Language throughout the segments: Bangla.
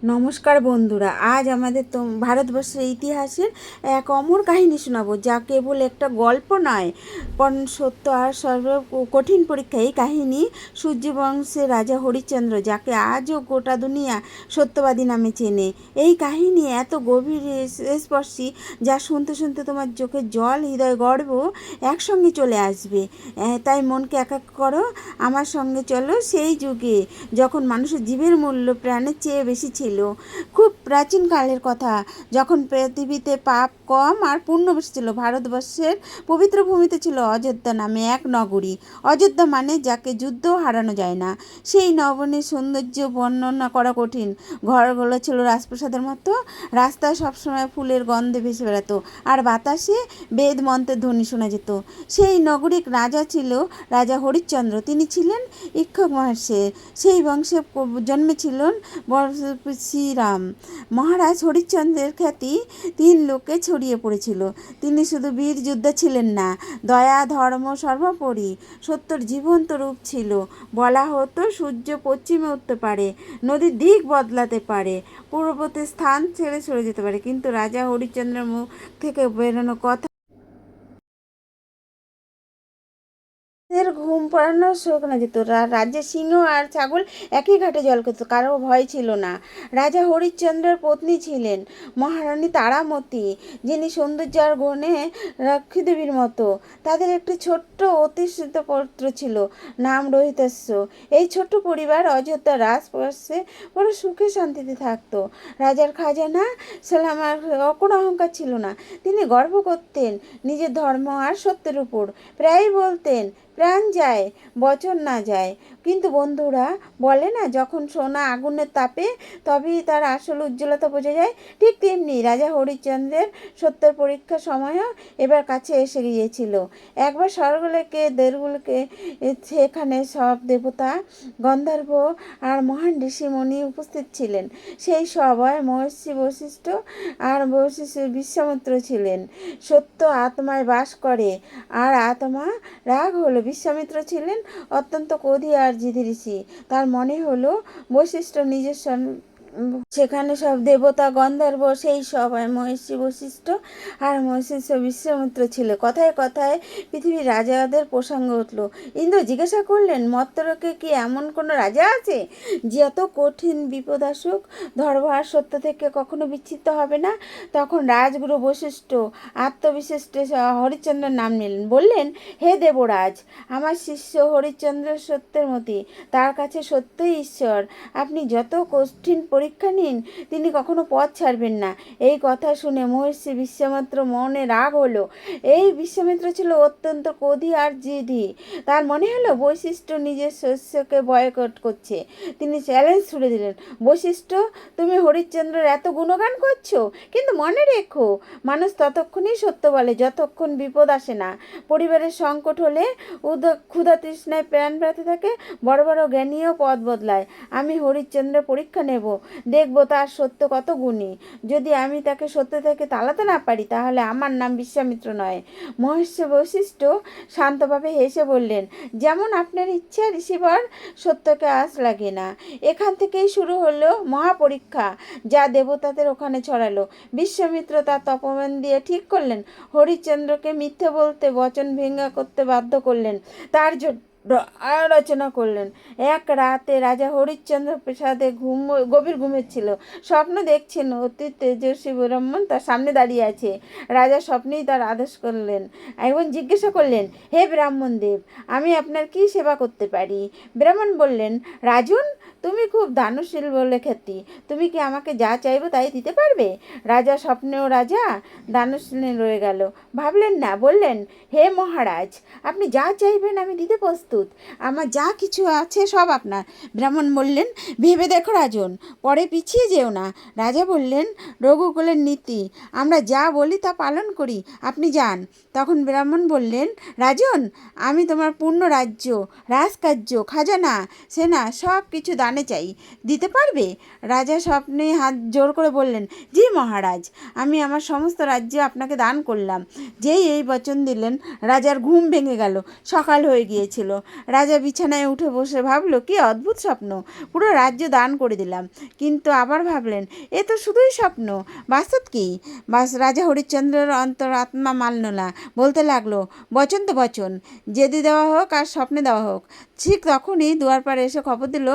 নমস্কার বন্ধুরা, আজ আমাদের ভারতবর্ষের ইতিহাসের এক অমর কাহিনী শোনাবো, যা কেবল একটা গল্প নয়, সত্য আর সর্ব কঠিন পরীক্ষা। এই কাহিনী সূর্যবংশের রাজা হরিশ্চন্দ্র, যাকে আজও গোটা দুনিয়া সত্যবাদী নামে চেনে। এই কাহিনী এত গভীর স্পর্শী, যা শুনতে শুনতে তোমার চোখের জল, হৃদয় গর্ব একসঙ্গে চলে আসবে। তাই মনকে একাক করো, আমার সঙ্গে চলো সেই যুগে যখন মানুষের জীবের মূল্য প্রাণের চেয়ে বেশি ছিল। খুব প্রাচীনকালের কথা, যখন পৃথিবীতে পাপ কম আর পুণ্য বেশি ছিল। ভারতবর্ষের পবিত্র ভূমিতে ছিল অযোধ্যা নামে এক নগরী। অযোধ্যা মানে যাকে যুদ্ধও হারানো যায় না। সেই নগরীর সৌন্দর্য বর্ণনা করা কঠিন। ঘরগুলো ছিল রাজপ্রাসাদের মতো, রাস্তায় সবসময় ফুলের গন্ধে ভেসে বেড়াতো, আর বাতাসে বেদ মন্ত্রের ধ্বনি শোনা যেত। সেই নগরীর রাজা ছিল রাজা হরিশ্চন্দ্র। তিনি ছিলেন ইক্ষ্বাক মহাশয়। সেই বংশে জন্মেছিলেন শ্রীরাম। মহারাজ হরিশ্চন্দ্রের খ্যাতি 3 লোকে ছড়িয়ে পড়েছিল। তিনি শুধু বীর যোদ্ধা ছিলেন না, দয়া ধর্ম সর্বোপরি সত্যর জীবন্ত রূপ ছিল। বলা হতো সূর্য পশ্চিমে উঠতে পারে, নদীর দিক বদলাতে পারে, পূর্ববর্তী স্থান ছেড়ে সরে যেতে পারে, কিন্তু রাজা হরিশ্চন্দ্রের মুখ থেকে বেরোনো কথা এর ঘুম পাড়ানো শোনা যেত। রাজ্যের সিংহ আর ছাগল একই ঘাটে জল খেত, কারো ভয় ছিল না। রাজা হরিশ্চন্দ্রের পত্নী ছিলেন মহারানী তারামতী, যিনি সৌন্দর্য আর গুণে লক্ষ্মী দেবীর মতো। তাদের একটি ছোট্ট অতিষ্ঠিত পুত্র ছিল, নাম রোহিতাস্য। এই ছোট্ট পরিবার অযোধ্যা রাজপ্রাসাদে বড় সুখে শান্তিতে থাকতো। রাজার খাজানা সালামার কোনো অহংকার ছিল না। তিনি গর্ব করতেন নিজের ধর্ম আর সত্যের উপর। প্রায়ই বলতেন, প্রাণ যায় বচন না যায়। কিন্তু বন্ধুরা বলে না, যখন সোনা আগুনের তাপে তবেই তার আসল উজ্জ্বলতা বোঝা যায়। ঠিক তেমনি রাজা হরিশ্চন্দ্রের সত্যের পরীক্ষার সময়ও এবার কাছে এসে গিয়েছিল। একবার স্বর্গলোকে দেবলোকে, সেখানে সব দেবতা, গন্ধর্ব আর মহান ঋষিমণি উপস্থিত ছিলেন। সেই সভায় মহর্ষি বশিষ্ঠ আর বিশ্বামিত্র ছিলেন। সত্য আত্মায় বাস করে, আর আত্মা রাগ হলো। বিশ্বামিত্র ছিলেন অত্যন্ত ক্রোধী আর জিদি ঋষি। তার মনে হলো বশিষ্ঠ নিজের সেখানে সব দেবতা গন্ধর্ব, সেই সবাই মহর্ষি বশিষ্ঠ আর মহর্ষি বিশ্বামিত্র ছিল। কথায় কথায় পৃথিবীর রাজাদের প্রসঙ্গ উঠল। ইন্দ্র জিজ্ঞাসা করলেন, মর্ত্যলোকে কি এমন কোনো রাজা আছে যে এত কঠিন বিপদ আসুক ধর্ম আর সত্য থেকে কখনো বিচ্ছিন্ন হবে না? তখন রাজগুরু বশিষ্ঠ আত্মবিশিষ্টে হরিশ্চন্দ্রের নাম নিলেন। বললেন, হে দেবরাজ, আমার শিষ্য হরিশ্চন্দ্র সত্যের মতি, তার কাছে সত্যই ঈশ্বর। আপনি যত কঠিন পরীক্ষা নিন, তিনি কখনো পথ ছাড়বেন না। এই কথা শুনে মহর্ষি বিশ্বামিত্র মনে রাগ হলো। এই বিশ্বামিত্র ছিল অত্যন্ত ক্রোধী আর জিদি। তার মনে হলো বৈশিষ্ট্য নিজের শিষ্যকে বয়কট করছে। তিনি চ্যালেঞ্জ ছুড়ে দিলেন, বৈশিষ্ট্য, তুমি হরিশ্চন্দ্রের এত গুণগান করছো, কিন্তু মনে রেখো, মানুষ ততক্ষণই সত্য বলে যতক্ষণ বিপদ আসে না। পরিবারের সংকট হলে ক্ষুধা তৃষ্ণায় প্রাণ ব্যথা থাকে, বড় বড় জ্ঞানীও পথ বদলায়। আমি হরিশ্চন্দ্রের পরীক্ষা নেব, দেখব তার সত্য কত গুণী। যদি আমি তাকে সত্য থেকে তাড়াতে না পারি, তাহলে আমার নাম বিশ্বামিত্র নয়। মহর্ষি বশিষ্ঠ শান্তভাবে হেসে বললেন, যেমন আপনার ইচ্ছা ঋষিবর, সত্যকে আঁচ লাগে না। এখান থেকেই শুরু হলো মহাপরীক্ষা, যা দেবতাদের ওখানে ছড়ালো। বিশ্বামিত্র তার তপোবন দিয়ে ঠিক করলেন, হরিশ্চন্দ্রকে মিথ্যে বলতে, বচন ভঙ্গ করতে বাধ্য করলেন। তার জন্য রচনা করলেন। এক রাতে রাজা হরিশ্চন্দ্র প্রাসাদে গভীর ঘুমেছিল। স্বপ্ন দেখছেন অতি তেজস্বী ব্রাহ্মণ তার সামনে দাঁড়িয়ে আছে। রাজা স্বপ্নেই তার আদেশ করলেন এবং জিজ্ঞাসা করলেন, হে ব্রাহ্মণ দেব, আমি আপনার কি সেবা করতে পারি? ব্রাহ্মণ বললেন, রাজন, তুমি খুব দানশীল বলে খ্যাতি। তুমি কি আমাকে যা চাইবো তাই দিতে পারবে? রাজা স্বপ্নেও রাজা, দানশীল রয়ে গেল। ভাবলেন না, বললেন, হে মহারাজ, আপনি যা চাইবেন আমি দিতে প্রস্তুত। আমার যা কিছু আছে সব আপনার। ব্রাহ্মণ বললেন, ভেবে দেখো রাজন, পরে পিছিয়ে যেও না। রাজা বললেন, রঘুকুলের নীতি, আমরা যা বলি তা পালন করি, আপনি যান। তখন ব্রাহ্মণ বললেন, রাজন, আমি তোমার পূর্ণ রাজ্য, রাজকার্য, খাজানা, সেনা সব কিছু দানে চাই, দিতে পারবে? রাজা স্বপ্নে হাত জোর করে বললেন, জি মহারাজ, আমি আমার সমস্ত রাজ্য আপনাকে দান করলাম। যেই এই বচন দিলেন, রাজার ঘুম ভেঙে গেল। সকাল হয়ে গিয়েছিল। রাজা বিছানায় উঠে বসে ভাবলো, কি অদ্ভুত স্বপ্ন, পুরো রাজ্য দান করে দিলাম। কিন্তু আবার ভাবলেন, এ তো শুধুই স্বপ্ন, বাস্তব কি? রাজা হরিশ্চন্দ্রের অন্তর আত্মা মানল না, বলতে লাগলো, বচন তো বচন, জেদি দেওয়া হোক আর স্বপ্নে দেওয়া হোক। ঠিক তখনই দুয়ার পাড়ে এসে খবর দিল,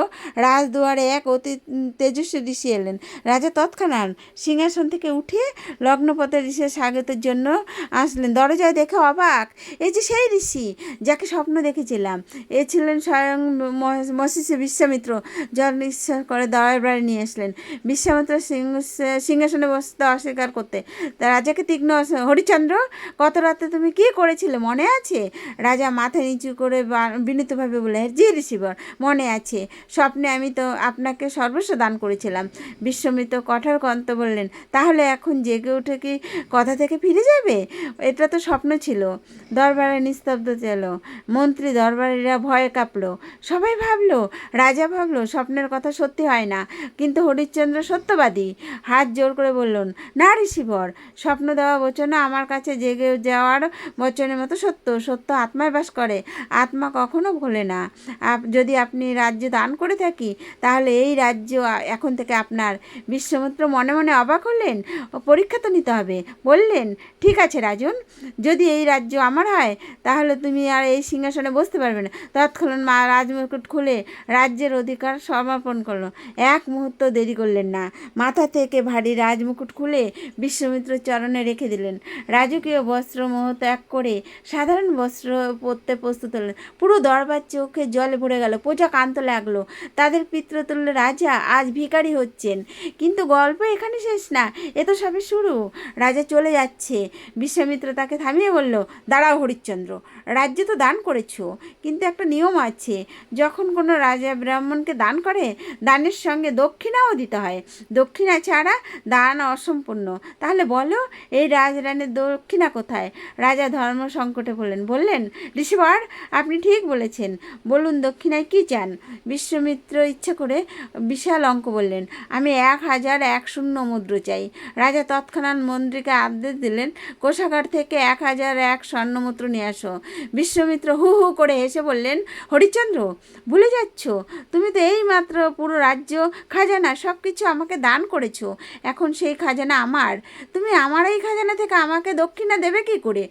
রাজদুয়ারে এক অতি তেজস্বী ঋষি এলেন। রাজা তৎক্ষণাৎ সিংহাসন থেকে উঠে লগ্নপথে ঋষির স্বাগতের জন্য আসলেন। দরজায় দেখে অবাক, এই যে সেই ঋষি যাকে স্বপ্ন দেখেছিলাম। এ ছিলেন স্বয়ং মশিষী বিশ্বামিত্র। জল নিঃশ্বাস করে দরবারে নিয়ে আসলেন। বিশ্বামিত্র সিংহাসনে বসতে অস্বীকার করতে তা রাজাকে তীক্ষ্ণ, হরিশ্চন্দ্র, গত রাতে তুমি কি করেছিলে মনে আছে? রাজা মাথা নিচু করে বিনীতভাবে বলে, জি ঋষিবর, মনে আছে। স্বপ্নে আমি তো আপনাকে সর্বস্ব দান করেছিলাম। বিশ্বামিত্র কঠোর কণ্ঠে বললেন, তাহলে এখন জেগে উঠে কি কথা থেকে ফিরে যাবে? এটা তো স্বপ্ন ছিল। দরবারে নিস্তব্ধ এলো। মন্ত্রী দরবারীরা ভয়ে কাঁপলো। সবাই ভাবলো, রাজা ভাবলো স্বপ্নের কথা সত্যি হয় না, কিন্তু হরিশ্চন্দ্র সত্যবাদী। হাত জোর করে বললেন, না ঋষিবর, স্বপ্ন দেওয়া বচন আমার কাছে জেগে যাওয়ার বচনের মতো সত্য। সত্য আত্মায় বাস করে, আত্মা কখনো ভোলে না। যদি আপনি রাজ্য দান করে থাকি, তাহলে এই রাজ্য এখন থেকে আপনার। বিশ্বামিত্র মনে মনে অবাক হলেন। পরীক্ষা তো নিতে হবে। বললেন, ঠিক আছে রাজন, যদি এই রাজ্য আমার হয়, তাহলে তুমি আর এই সিংহাসনে বসতে পারবে না। তৎক্ষণাৎ মা রাজমুকুট খুলে রাজ্যের অধিকার সমর্পণ করলো। এক মুহূর্ত দেরি করলেন না। মাথা থেকে ভারী রাজমুকুট খুলে বিশ্বামিত্রের চরণে রেখে দিলেন। রাজকীয় বস্ত্র মোহ ত্যাগ করে সাধারণ বস্ত্র পরতে প্রস্তুত হলেন। পুরো দরবার চোখে জলে ভরে গেল। প্রজা কাঁদতে লাগলো, তাদের পিতৃতুল্য রাজা আজ ভিখারি হচ্ছেন। কিন্তু গল্প এখানে শেষ না, এ তো সবে শুরু। রাজা চলে যাচ্ছে। বিশ্বামিত্র তাকে থামিয়ে বলল, দাঁড়াও হরিশ্চন্দ্র, রাজ্য তো দান করেছ, কিন্তু একটা নিয়ম আছে। যখন কোনো রাজা ব্রাহ্মণকে দান করে, দানের সঙ্গে দক্ষিণাও দিতে হয়। দক্ষিণা ছাড়া দান অসম্পূর্ণ। তাহলে বলো, এই রাজরানীর দক্ষিণা কোথায়? রাজা ধর্ম সংকটে বললেন, ঋষিবর, আপনি ঠিক বলেছেন, বলুন দক্ষিণায় কি চান? বিশ্বামিত্র ইচ্ছা করে বিশাল অঙ্ক বললেন, আমি 1001 মুদ্র চাই। রাজা তৎক্ষণাৎ মন্ত্রীকে আদেশ দিলেন, কোষাগার থেকে 1001 স্বর্ণমুদ্র নিয়ে আসো। বিশ্বামিত্র হু হু করে হেসে বললেন, হরিশ্চন্দ্র, ভুলে যাচ্ছ, তুমি তো এই মাত্র পুরো রাজ্য, খাজানা সব কিছু আমাকে দান করেছো। এখন সেই খাজানা আমার। তুমি আমার এই খাজানা থেকে আমাকে দক্ষিণা দেবে কি করে?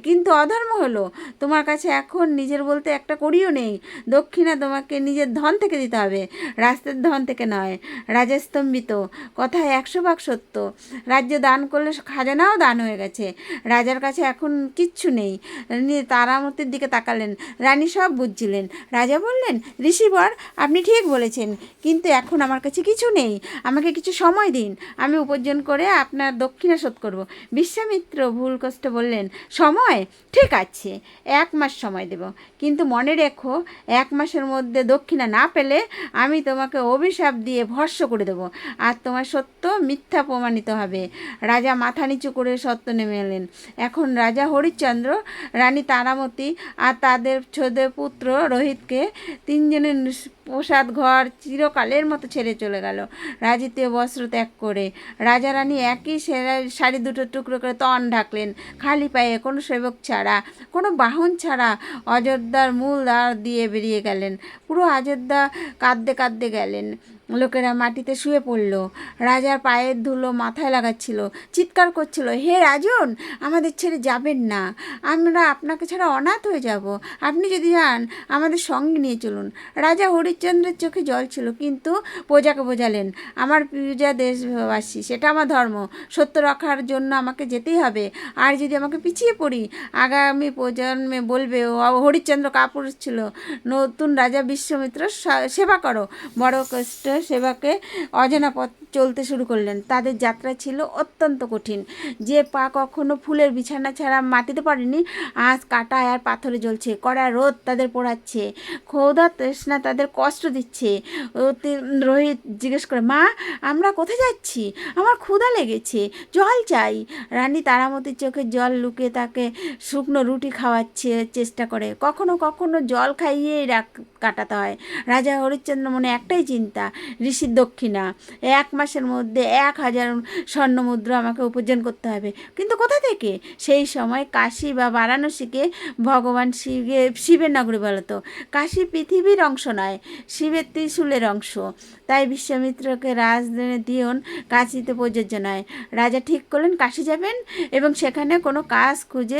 কিন্তু অধর্ম হলো। তোমার কাছে এখন নিজের বলতে একটা কড়িও নেই। দক্ষিণা তোমাকে নিজের ধন থেকে দিতে হবে, রাস্তার ধন থেকে নয়। রাজা স্তম্ভিত। কথায় 100 ভাগ সত্য। রাজ্য দান করলে খাজানাও দান হয়ে গেছে। রাজার কাছে এখন কিচ্ছু নেই। তারামতির দিকে তাকালেন। রানী সব বুঝছিলেন। রাজা বললেন, ঋষিবর, আপনি ঠিক বলেছেন, কিন্তু এখন আমার কাছে কিছু নেই। আমাকে কিছু সময় দিন, আমি উপার্জন করে আপনার দক্ষিণা শোধ করব। বিশ্বামিত্র ভুল কষ্ট বললেন, সময়? ঠিক আছে, 1 মাস সময় দেব, কিন্তু মনে রেখো, 1 মাসের মধ্যে দক্ষিণা না পেলে আমি তোমাকে অভিশাপ দিয়ে ভস্ম করে দেব, আর তোমার সত্য মিথ্যা প্রমাণিত হবে। রাজা মাথা নিচু করে সত্য নেমে এলেন। এখন রাজা হরিশ্চন্দ্র, রানী তারামতি আর তাদের ছোট পুত্র রোহিতকে 3 জনের প্রসাদ ঘর চিরকালের মতো ছেড়ে চলে গেল, রাজকীয় বস্ত্র ত্যাগ করে। রাজা রানী একই শাড়ি দুটো টুকরো করে তন ঢাকলেন, খালি পায়ে, কোনো সেবক ছাড়া, কোনো বাহন ছাড়া অযোধ্যার মূল দ্বার দিয়ে বেরিয়ে গেলেন। পুরো অযোধ্যা কাঁদতে কাঁদতে গেলেন। লোকেরা মাটিতে শুয়ে পড়ল। রাজার পায়ের ধুলো মাথায় লাগাচ্ছিল, চিৎকার করছিল, হে রাজন, আমাদের ছেড়ে যাবেন না, আমরা আপনাকে ছাড়া অনাথ হয়ে যাব। আপনি যদি যান, আমাদের সঙ্গে নিয়ে চলুন। রাজা হরিশ্চন্দ্রের চোখে জল ছিল, কিন্তু প্রজাকে বোঝালেন, আমার প্রজা দেশবাসী, সেটা আমার ধর্ম, সত্য রক্ষার জন্য আমাকে যেতেই হবে। আর যদি আমাকে পিছিয়ে পড়ি, আগামী প্রজন্মে বলবে হরিশ্চন্দ্র কাপুরুষ ছিল। নতুন রাজা বিশ্বামিত্র সেবা করো। বড় কষ্ট সেবাকে অজানা পথ চলতে শুরু করলেন। তাদের যাত্রা ছিল অত্যন্ত কঠিন। যে পা কখনো ফুলের বিছানা ছাড়া মাটিতে পড়েনি, আজ কাঁটায় আর পাথরে জ্বলছে। কড়া রোদ তাদের পোড়াচ্ছে, ক্ষুধা তৃষ্ণা তাদের কষ্ট দিচ্ছে। রোহিত জিজ্ঞেস করে, মা, আমরা কোথায় যাচ্ছি? আমার ক্ষুধা লেগেছে, জল চাই। রানী তারামতির চোখে জল লুকিয়ে তাকে শুকনো রুটি খাওয়াচ্ছে চেষ্টা করে, কখনো কখনো জল খাইয়েই কাটাতে হয়। রাজা হরিশ্চন্দ্র মনে একটাই চিন্তা, ঋষির দক্ষিণা 1 মাসের মধ্যে 1000 স্বর্ণমুদ্রা আমাকে উপার্জন করতে হবে। কিন্তু কোথা থেকে? সেই সময় কাশী বা বারাণসীকে ভগবান শিবের নগরী বলতো। কাশী পৃথিবীর অংশ নয়, শিবের ত্রিশূলের অংশ। তাই বিশ্বামিত্রকে দিয়ন কাশীতে প্রযোজ্য নয়। রাজা ঠিক করলেন কাশী যাবেন এবং সেখানে কোনো কাজ খুঁজে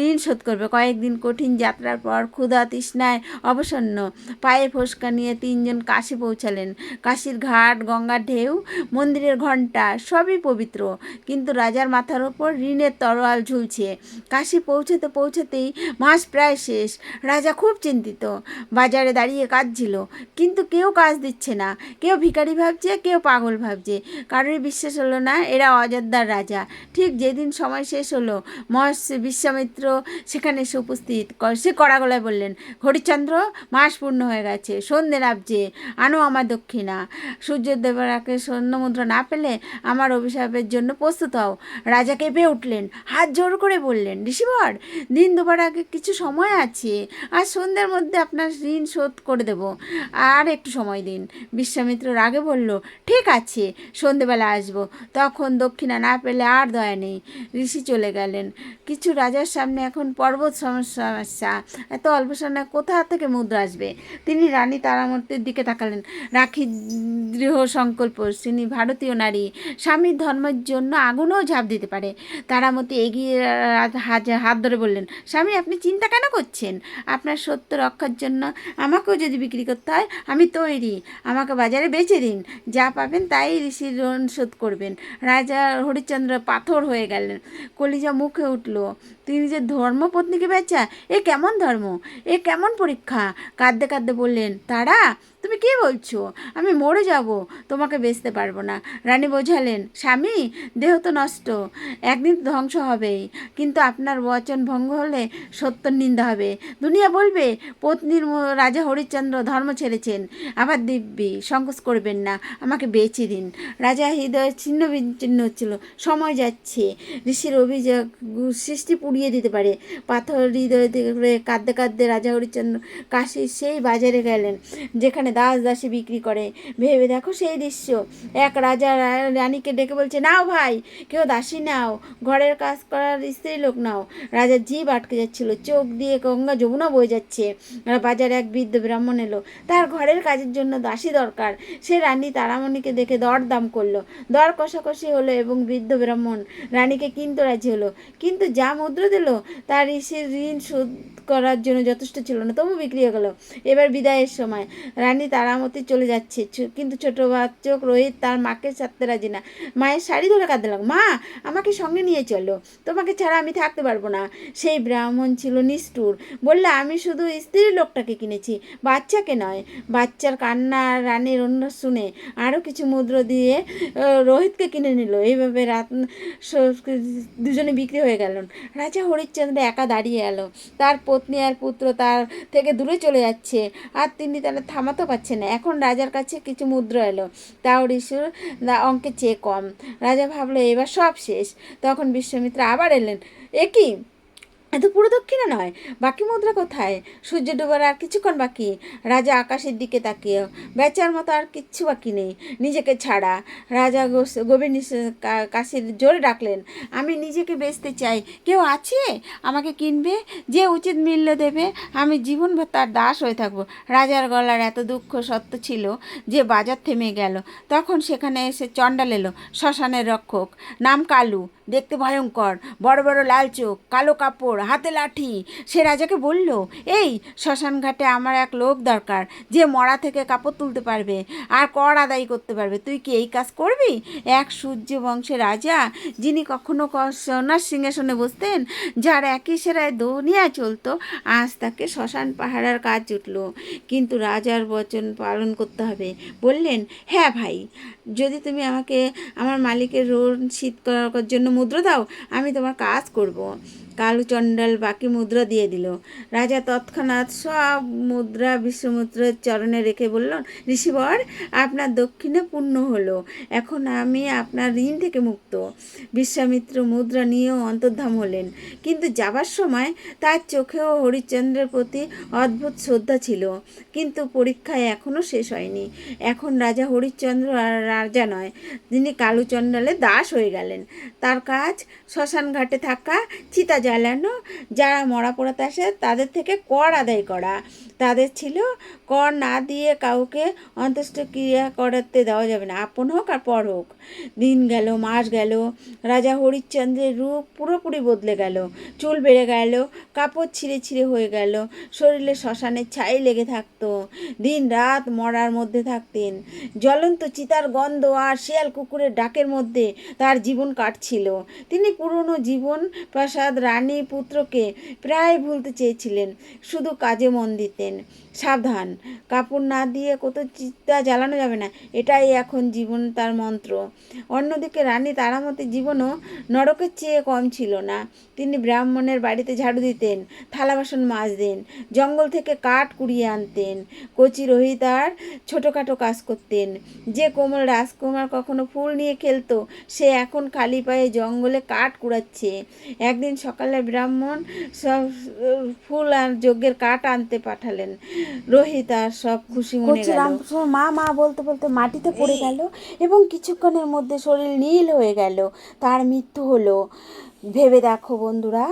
ঋণ শোধ করবে। কয়েকদিন কঠিন যাত্রার পর ক্ষুধা তৃষ্ণায় অবসন্ন পায়ে ফোসকা নিয়ে 3 জন কাশী পৌঁছালেন। কাশীর ঘাট, গঙ্গার ঢেউ, মন্দিরের ঘণ্টা সবই পবিত্র, কিন্তু রাজার মাথার ওপর ঋণের তরোয়াল ঝুলছে। কাশী পৌঁছাতেই মাস প্রায় শেষ। রাজা খুব চিন্তিত। বাজারে দাঁড়িয়ে কাঁদছিল, কিন্তু কেউ কাজ দিচ্ছে না। কেউ ভিখারি ভাবছে, কেউ পাগল ভাবছে। কারোরই বিশ্বাস হলো না এরা অযোধ্যার রাজা। ঠিক যেদিন সময় শেষ হলো, মহর্ষি বিশ্বামিত্র সেখানে এসে উপস্থিত। সে কড়া গলায় বললেন, হরিশ্চন্দ্র, মাস পূর্ণ হয়ে গেছে, সন্ধ্যে নামছে, আনো আমার দক্ষিণা। সূর্যদেবরাকে স্বর্ণমুদ্রা না পেলে আমার অভিশাপের জন্য প্রস্তুত হও। রাজা কেঁপে উঠলেন, হাত জোর করে বললেন, ঋষিবর, দিন দুবার আগে কিছু সময় আছে, আর সন্ধ্যের মধ্যে আপনার ঋণ শোধ করে দেব, আর একটু সময় দিন। বিশ্বামিত্র রাগে বলল, ঠিক আছে, সন্ধেবেলা আসবো। তখন দক্ষিণা না পেলে আর দয়া নেই। ঋষি চলে গেলেন। কিছু রাজার সামনে এখন পর্বত সমস্যা, এত অল্প সময় কোথা থেকে মুদ্রা আসবে? তিনি রানী তারামতির দিকে তাকালেন। রাখি দৃঢ় সংকল্প, তিনি ভারতীয় নারী, স্বামীর ধর্মের জন্য আগুনও ঝাঁপ দিতে পারে। তারামতি এগিয়ে হাত ধরে বললেন, স্বামী, আপনি চিন্তা কেন করছেন? আপনার সত্য রক্ষার জন্য আমাকেও যদি বিক্রি করতে হয় আমি তৈরি। আমাকে বাজারে বেচে দিন, যা পাবেন তাই ঋষির ঋণ শোধ করবেন। রাজা হরিশ্চন্দ্র পাথর হয়ে গেলেন, কলিজা মুখে উঠল। তিনি যে ধর্মপত্নীকে বেচা, এ কেমন ধর্ম, এ কেমন পরীক্ষা? কাঁদতে কাঁদতে বললেন, তারা, তুমি কি বলছো? আমি মরে যাব, তোমাকে বেচতে পারবো না। রানী বোঝালেন, স্বামী, দেহ তো নষ্ট, একদিন ধ্বংস হবেই, কিন্তু আপনার বচন ভঙ্গ হলে সত্যর নিন্দা হবে। দুনিয়া বলবে পত্নীর রাজা হরিশ্চন্দ্র ধর্ম ছেড়েছেন। আবার দিব্যি, সংকোচ করবেন না, আমাকে বেচে দিন। রাজা হৃদয় ছিন্ন বিচ্ছিন্ন হচ্ছিল। সময় যাচ্ছে, ঋষির অভিযোগ সৃষ্টি পুড়িয়ে দিতে পারে। পাথর হৃদয় থেকে কাঁদতে কাঁদতে রাজা হরিশ্চন্দ্র কাশীর সেই বাজারে গেলেন যেখানে দাস দাসী বিক্রি করে। ভেবে দেখো সেই দৃশ্য। এক রাজা রানীকে ডেকে বলছে, নাও ভাই, কেউ দাসী নাও, ঘরের কাজ করার স্ত্রী লোক নাও। রাজার জিভ আটকে যাচ্ছিল, চোখ দিয়ে গঙ্গা যমুনা বয়ে যাচ্ছে। বাজারে এক বৃদ্ধ ব্রাহ্মণ এলো, তার ঘরের কাজের জন্য দাসী দরকার। সে রানী তারামণিকে দেখে দরদাম করলো, দর কষাকষি হলো এবং বৃদ্ধ ব্রাহ্মণ রানীকে কিনতে রাজি হলো। কিন্তু যা মুদ্রা দিল তার ঋষির ঋণ শোধ করার জন্য যথেষ্ট ছিল না, তবু বিক্রি হয়ে গেল। এবার বিদায়ের সময় রানী তারামতি চলে যাচ্ছে, কিন্তু ছোট বাচ্চক রোহিত তার মাকে ছাড়তে রাজি না। মায়ের শাড়ি ধরে কাঁদতে লাগলো, মা, আমাকে সঙ্গে নিয়ে চলো, তোমাকে ছাড়া আমি থাকতে পারবো না। সেই ব্রাহ্মণ ছিল নিষ্ঠুর, বললে, আমি শুধু স্ত্রীর লোকটাকে কিনেছি, বাচ্চাকে নয়। বাচ্চার কান্না রানীর অন্য শুনে আরও কিছু মুদ্রা দিয়ে রোহিতকে কিনে নিল। এইভাবে রাত দুজনে বিক্রি হয়ে গেলেন। রাজা হরিশ্চন্দ্র একা দাঁড়িয়ে এলো। তার পত্নী আর পুত্র তার থেকে দূরে চলে যাচ্ছে, আর তিনি তারা থামাতে পারছেন না। এখন রাজার কাছে কিছু মুদ্রা এলো, তাও ঋষির অঙ্কের চেয়ে কম। রাজা ভাবলো এবার সব শেষ। তখন বিশ্বামিত্র আবার এলেন, এ কি, এত পুরো দক্ষিণা নয়, বাকি মুদ্রা কোথায়? সূর্য ডোবার আর কিছুক্ষণ বাকি। রাজা আকাশের দিকে তাকিয়ে, বেচার মতো আর কিচ্ছু বাকি নেই নিজেকে ছাড়া। রাজা গভীর কাশির জোরে ডাকলেন, আমি নিজেকে বেচতে চাই, কেউ আছে আমাকে কিনবে? যে উচিত মূল্য দেবে, আমি জীবনভর তার দাস হয়ে থাকবো। রাজার গলার এত দুঃখ সত্য ছিল যে বাজার থেমে গেল। তখন সেখানে এসে চণ্ডাল এলো, শ্মশানের রক্ষক, নাম কালু, দেখতে ভয়ঙ্কর, বড় বড় লাল চোখ, কালো কাপড়, হাতে লাঠি। সে রাজাকে বলল, এই শ্মশান ঘাটে আমার এক লোক দরকার, যে মরা থেকে কাপড় তুলতে পারবে আর কর আদায় করতে পারবে। তুই কি এই কাজ করবি? এক সূর্য বংশের রাজা, যিনি কখনো সোনার সিংহাসনে বসতেন, যার একই সেরায় দুনিয়া চলতো, আজ তাকে শ্মশান পাহারার কাজ জুটল। কিন্তু রাজার বচন পালন করতে হবে। বললেন, হ্যাঁ ভাই, যদি তুমি আমাকে আমার মালিকের ঋণ শোধ করার জন্য মুদ্রা দাও, আমি তোমার কাজ করব। কালু চণ্ডাল বাকি মুদ্রা দিয়ে দিল। রাজা তৎক্ষণাৎ সব মুদ্রা বিশ্বামিত্রের চরণে রেখে বললেন, ঋষিবর, আপনার দক্ষিণে পূর্ণ হলো, এখন আমি আপনার ঋণ থেকে মুক্ত। বিশ্বামিত্র মুদ্রা নিয়েও অন্তর্ধান হলেন, কিন্তু যাবার সময় তার চোখেও হরিশ্চন্দ্রের প্রতি অদ্ভুত শ্রদ্ধা ছিল। কিন্তু পরীক্ষায় এখনও শেষ হয়নি। এখন রাজা হরিশ্চন্দ্র আর রাজা নয়, তিনি কালু চণ্ডালের দাস হয়ে গেলেন। তার কাজ শ্মশান ঘাটে থাকা, চিতা জ্বালানো, যারা মরা পোড়াতে আসে তাদের থেকে কর আদায় করা। তাদের ছিল কর না দিয়ে কাউকে অন্ত্যেষ্টিক্রিয়া করাতে দেওয়া যাবে না, আপন হোক আর পর হোক। দিন গেল, মাস গেল, রাজা হরিশ্চন্দ্রের রূপ পুরোপুরি বদলে গেল। চুল বেড়ে গেল, কাপড় ছিঁড়ে ছিঁড়ে হয়ে গেল, শরীরে শ্মশানের ছাই লেগে থাকতো। দিন রাত মরার মধ্যে থাকতেন। জ্বলন্ত চিতার গন্ধ আর শিয়াল কুকুরের ডাকের মধ্যে তার জীবন কাটছিল। তিনি পুরনো জীবন, প্রাসাদ, রানী, পুত্রকে প্রায় ভুলতে চেয়েছিলেন, শুধু কাজে মন দিতেন। সাবধান, কাপড় না দিয়ে কত চিতা জ্বালানো যাবে না, এটাই এখন জীবন তার মন্ত্র। অন্যদিকে রানী তারামতির জীবনও নরকের চেয়ে কম ছিল না। তিনি ব্রাহ্মণের বাড়িতে ঝাড়ু দিতেন, থালা বাসন মাজতেন, জঙ্গল থেকে কাঠ কুড়িয়ে আনতেন, কচি রোহিতার ছোটোখাটো কাজ করতেন। যে কোমল রাজকুমার কখনো ফুল নিয়ে খেলতো, সে এখন খালি পায়ে জঙ্গলে কাঠ কুড়াচ্ছে। একদিন সকালে ব্রাহ্মণ সব ফুল আর যজ্ঞের কাঠ আনতে পাঠালেন। রোহিতা সব খুশি মনে গেল। মা মা বলতে বলতে মাটিতে পড়ে গেল এবং কিছুক্ষণের মধ্যে শরীর নীল হয়ে গেল। তার মৃত্যু হলো। ভেবে দেখো বন্ধুরা,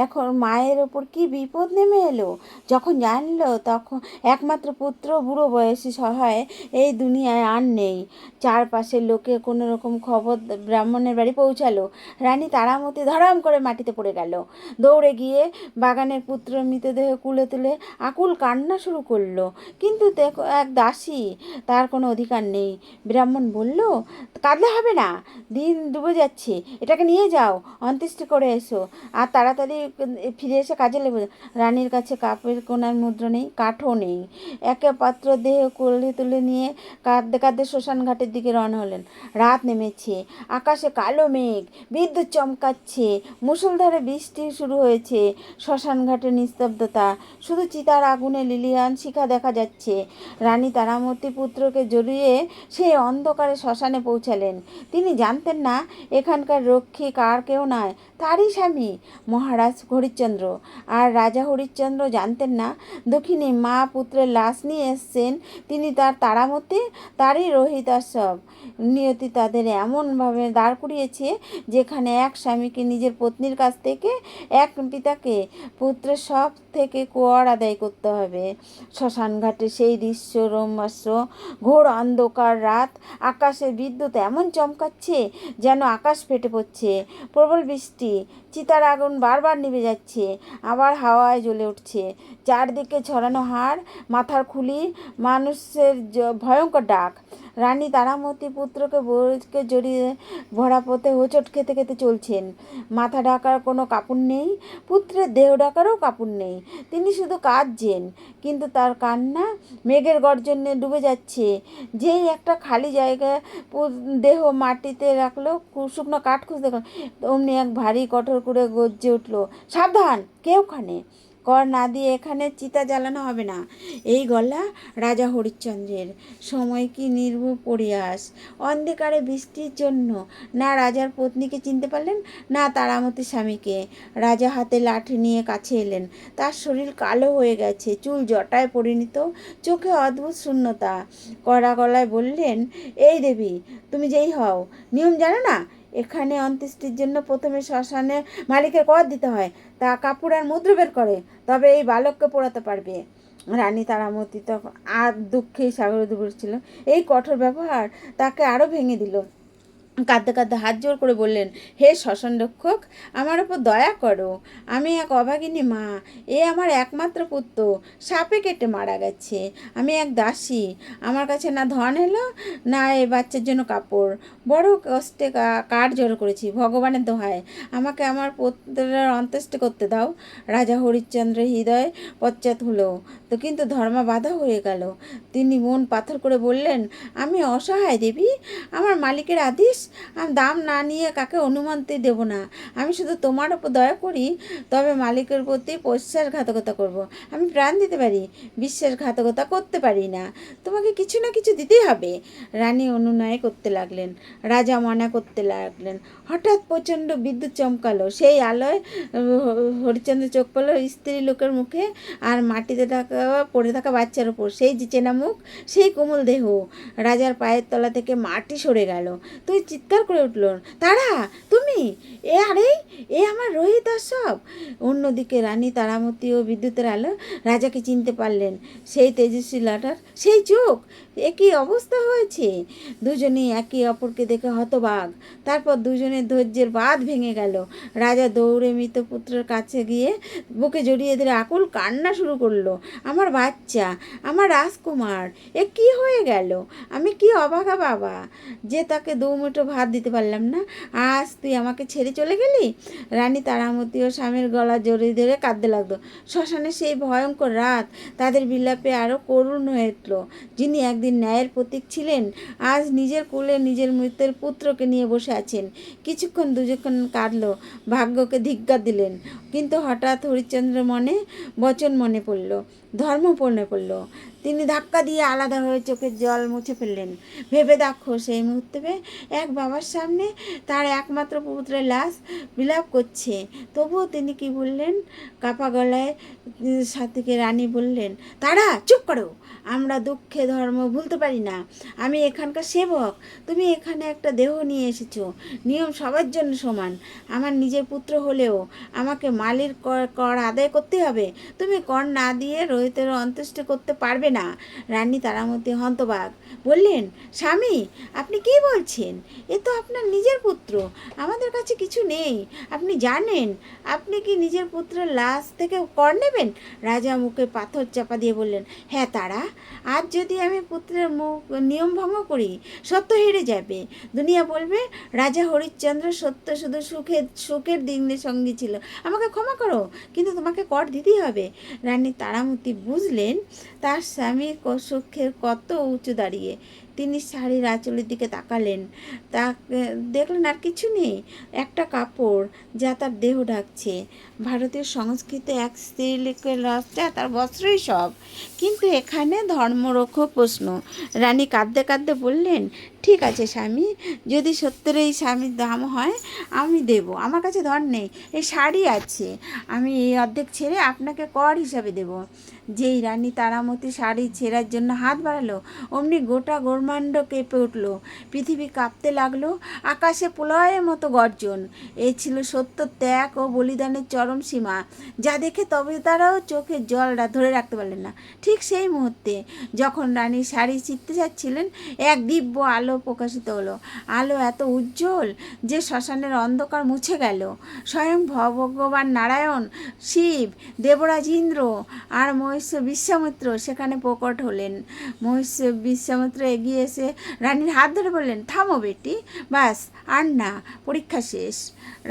এখন মায়ের ওপর কি বিপদ নেমে এলো। যখন জানলো তখন একমাত্র পুত্র বুড়ো বয়সী সহায় এই দুনিয়ায় আর নেই। চারপাশের লোকে কোনো রকম খবর ব্রাহ্মণের বাড়ি পৌঁছালো। রানী তারামতি ধরাম করে মাটিতে পড়ে গেল। দৌড়ে গিয়ে বাগানের পুত্র মৃতদেহ কুলে তুলে আকুল কান্না শুরু করলো। কিন্তু দেখো, এক দাসী, তার কোনো অধিকার নেই। ব্রাহ্মণ বলল, কাঁদলে হবে না, দিন ডুবে যাচ্ছে, এটাকে নিয়ে যাও, অন্ত্যেষ্টি করে এসো, আর তাড়াতাড়ি ফিরে এসে কাজে লেগে। রানীর কাছে কাপের কোনার মুদ্রা নেই, কাঠও নেই। একে পাত্র দেহ কোলে তুলে নিয়ে কাঁদতে কাঁদতে শ্মশান ঘাটের দিকে রওনা হলেন। রাত নেমেছে, আকাশে কালো মেঘ, বিদ্যুৎ চমকাচ্ছে, মুষলধারে বৃষ্টি শুরু হয়েছে। শ্মশান ঘাটে নিস্তব্ধতা, শুধু চিতার আগুনে লিলিয়ান শিখা দেখা যাচ্ছে। রানী তারামতি পুত্রকে জড়িয়ে সেই অন্ধকারে শ্মশানে পৌঁছালেন। তিনি জানতেন না এখানকার রক্ষী কার কেউ নয়, তারই স্বামী মহারাজ হরিশ্চন্দ্র। আর রাজা হরিশ্চন্দ্র জানতেন না দক্ষিণে মা পুত্রের লাশ নিয়ে এসছেন তিনি, তার তারামতি, তারই রোহিতা। সব নিয়তি তাদের এমনভাবে দাঁড় করিয়েছে যেখানে এক স্বামীকে নিজের পত্নীর কাছ থেকে, এক পিতাকে পুত্রের সব থেকে কর আদায় করতে হবে। শ্মশান ঘাটে সেই দৃশ্য রোমহর্ষক। ঘোর অন্ধকার রাত, আকাশে বিদ্যুৎ এমন চমকাচ্ছে যেন আকাশ ফেটে পড়ছে। প্রবল বৃষ্টি, চিতার আগুন বারবার নিভে যাচ্ছে, আবার হাওয়ায় জ্বলে উঠছে। চারদিকে ছড়ানো হাড়, মাথার খুলি, মানুষের ভয়ঙ্কর ডাক। রানী তারামতি পুত্রকে বউকে জড়িয়ে ভরা পথে হোঁচট খেতে খেতে চলছেন। মাথা ঢাকার কোনো কাপড় নেই, পুত্রের দেহ ঢাকারও কাপড় নেই। তিনি শুধু কাঁদছেন, কিন্তু তার কান্না মেঘের গর্জনে ডুবে যাচ্ছে। যেই একটা খালি জায়গায় দেহ মাটিতে রাখলো, শুকনো কাঠ খুঁজতে গেল, অমনি এক ভারী কঠোর করে গর্জে উঠল, সাবধান, কে ওখানে? কর না দিয়ে এখানে চিতা জ্বালানো হবে না। এই গলা রাজা হরিশ্চন্দ্রের। সময় কি নির্মূল পরিহাস। অন্ধকারে বৃষ্টির জন্য না রাজার পত্নীকে চিনতে পারলেন, না তারামতির স্বামীকে। রাজা হাতে লাঠি নিয়ে কাছে এলেন। তার শরীর কালো হয়ে গেছে, চুল জটায় পরিণত, চোখে অদ্ভুত শূন্যতা। কড়া গলায় বললেন, এই দেবী, তুমি যেই হও, নিয়ম জানো না? এখানে অন্ত্যেষ্টির জন্য প্রথমে শ্মশানে মালিকের কর দিতে হয়, তা কাপড় আর মুদ্রা বের করে, তবে এই বালককে পোড়াতে পারবে। রানী তারামতি তখন আর দুঃখেই সাগরে ডুবেছিল। এই কঠোর ব্যবহার তাকে আরও ভেঙে দিল। কাঁদতে কাঁদতে হাত জোর করে বললেন, হে শ্মশান রক্ষক, আমার ওপর দয়া করো। আমি এক অভাগিনী মা, এ আমার একমাত্র পুত্র সাপে কেটে মারা গেছে। আমি এক দাসী, আমার কাছে না ধন এলো, না এ বাচ্চার জন্য কাপড়। বড় কষ্টে কাঠ জড়ো করেছি, ভগবানের দোহায় আমাকে আমার পুত্রের অন্ত্যেষ্টি করতে দাও। রাজা হরিশ্চন্দ্রের হৃদয় পশ্চাৎ হলো, তো কিন্তু ধর্মা বাধা হয়ে গেল। তিনি মন পাথর করে বললেন, আমি অসহায় দেবী, আমার মালিকের আদেশ, আমি দাম না নিয়ে কাকে অনুমতি দেব না। আমি শুধু তোমার ওপর দয়া করি, তবে মালিকের প্রতি বিশ্বাসঘাতকতা করব। আমি প্রাণ দিতে পারি, বিশ্বাসঘাতকতা করতে পারি না। তোমাকে কিছু না কিছু দিতেই হবে। রানী অনুনয় করতে লাগলেন, রাজা মনা করতে লাগলেন। হঠাৎ প্রচণ্ড বিদ্যুৎ চমকালো। সেই আলোয় হরিশ্চন্দ্র চোখ পড়ল স্ত্রী লোকের মুখে, আর মাটিতে পড়ে থাকা বাচ্চার ওপর। সেই যে চেনা মুখ, সেই কোমল দেহ। রাজার পায়ের তলা থেকে মাটি সরে গেল। তুই চিৎকার করে উঠল, তারা তুমি? আরে এ আমার রোহিত সব। অন্যদিকে রানী তারামতি ও বিদ্যুতের আলো রাজাকে চিনতে পারলেন। সেই তেজস্বী লাটার, সেই চোখ, একই অবস্থা হয়েছে। দুজনেই একে অপরকে দেখে হতবাক। তারপর দুজনের ধৈর্যের বাঁধ ভেঙে গেল। রাজা দৌড়ে মৃত পুত্রের কাছে গিয়ে বুকে জড়িয়ে ধরে আকুল কান্না শুরু করলো। আমার বাচ্চা, আমার রাজকুমার, এ কি হয়ে গেল? আমি কি অভাগা বাবা যে তাকে দু মুঠো ভাত দিতে পারলাম না। আজ তুই আমাকে ছেড়ে চলে গেলি। রানী তারামতি ও স্বামীর গলা জড়িয়ে ধরে কাঁদতে লাগলো। শ্মশানে সেই ভয়ঙ্কর রাত তাদের বিলাপে আরও করুণ হয়ে উঠল। যিনি একদিন ন্যায়ের প্রতীক ছিলেন, আজ নিজের কোলে নিজের মৃতের পুত্রকে নিয়ে বসে আছেন। কিছুক্ষণ দুজন কাঁদল, ভাগ্যকে ধিক্কার দিলেন। কিন্তু হঠাৎ হরিশ্চন্দ্রের বচন মনে পড়ল, ধর্ম মনে পড়ল। তিনি ধাক্কা দিয়ে আলাদা হয়ে চোখের জল মুছে ফেললেন। ভেবে দেখো, সেই মুহূর্তে এক বাবার সামনে তার একমাত্র পুত্রের লাশ বিলাপ করছে। তবুও তিনি কি বললেন? কাপা গলায় সাথীকে রানী বললেন, তারা চুপ করো। আমরা দুঃখে ধর্ম ভুলতে পারি না। আমি এখানকার সেবক, তুমি এখানে একটা দেহ নিয়ে এসেছো। নিয়ম সবার জন্য সমান। আমার নিজের পুত্র হলেও আমাকে মালির কর আদায় করতে হবে। তুমি কর না দিয়ে রোহিতের অন্ত্যেষ্টি করতে পারবে না। রানী তারামতি হন্তবাক বললেন, স্বামী, আপনি কি বলছেন? এ তো আপনার নিজের পুত্র। আমাদের কাছে কিছু নেই। আপনি জানেন? আপনি কি নিজের পুত্রের লাশ থেকে কর নেবেন? রাজা মুখে পাথর চাপা দিয়ে বললেন, হ্যাঁ তারা, আজ যদি আমি পুত্রের নিয়ম ভঙ্গ করি, সত্য হেরে যাবে। দুনিয়া বলবে রাজা হরিশ্চন্দ্র সত্য শুধু সুখের দিনের সঙ্গী ছিল। আমাকে ক্ষমা করো, কিন্তু তোমাকে কর দিতেই হবে। রানী তারামতি বুঝলেন তার স্বামীর সুখের কত উঁচু দাঁড়িয়ে। তিনি শাড়ির আঁচলের দিকে তাকালেন। তাকে দেখলেন আর কিছু নেই, একটা কাপড় যা তার দেহ ঢাকছে। ভারতীয় সংস্কৃতি এক স্ত্রীলোকের লজ্জা তার বস্ত্রই সব। কিন্তু এখানে ধর্মরক্ষক প্রশ্ন। রানী কাঁদতে কাঁদতে বললেন, ঠিক আছে স্বামী, যদি সত্যের এই স্বামীর দাম হয় আমি দেব। আমার কাছে ধন নেই, এই শাড়ি আছে। আমি এই অর্ধেক ছেড়ে আপনাকে কর হিসাবে দেব। যেই রানী তারামতি শাড়ি ছেঁড়ার জন্য হাত বাড়ালো, অমনি গোটা ব্রহ্মাণ্ড কেঁপে উঠল। পৃথিবী কাঁপতে লাগলো, আকাশে প্রলয়ের মতো গর্জন। এই ছিল সত্য ত্যাগ ও বলিদানের চরম সীমা, যা দেখে তবে তারাও চোখের জলটা ধরে রাখতে পারলেন না। ঠিক সেই মুহূর্তে যখন রানী শাড়ি ছিঁড়তে যাচ্ছিলেন, এক দিব্য আলো প্রকাশিত হলো। আলো এত উজ্জ্বল যে শ্মশানের অন্ধকার মুছে গেল। স্বয়ং ভগবান নারায়ণ, শিব, দেবরাজ ইন্দ্র আর মহিষী বিশ্বামিত্র সেখানে প্রকট হলেন। মহিষী বিশ্বামিত্র এগিয়ে এসে রানীর হাত ধরে বললেন, থামো বেটি, বাস আর না, পরীক্ষা শেষ।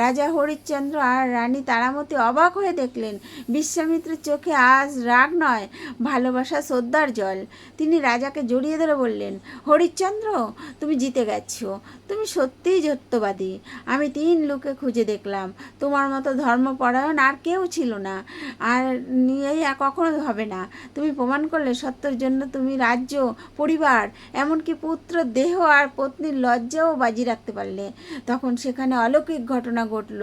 রাজা হরিশ্চন্দ্র আর রানী তারামতি অবাক হয়ে দেখলেন বিশ্বামিত্রের চোখে আজ রাগ নয়, ভালোবাসা শ্রদ্ধার জল। তিনি রাজাকে জড়িয়ে ধরে বললেন, হরিশ্চন্দ্র, তুমি জিতে গেছো। তুমি সত্যিই সত্যবাদী। আমি 3 লোকে খুঁজে দেখলাম, তোমার মতো ধর্মপরায়ণ আর কেউ ছিল না, আর নিয়েই কখনো হবে না। তুমি প্রমাণ করলে সত্যের জন্য তুমি রাজ্য, পরিবার, এমনকি পুত্র দেহ আর পত্নীর লজ্জাও বাজি রাখতে পারলে। তখন সেখানে অলৌকিক ঘটনা ঘটল।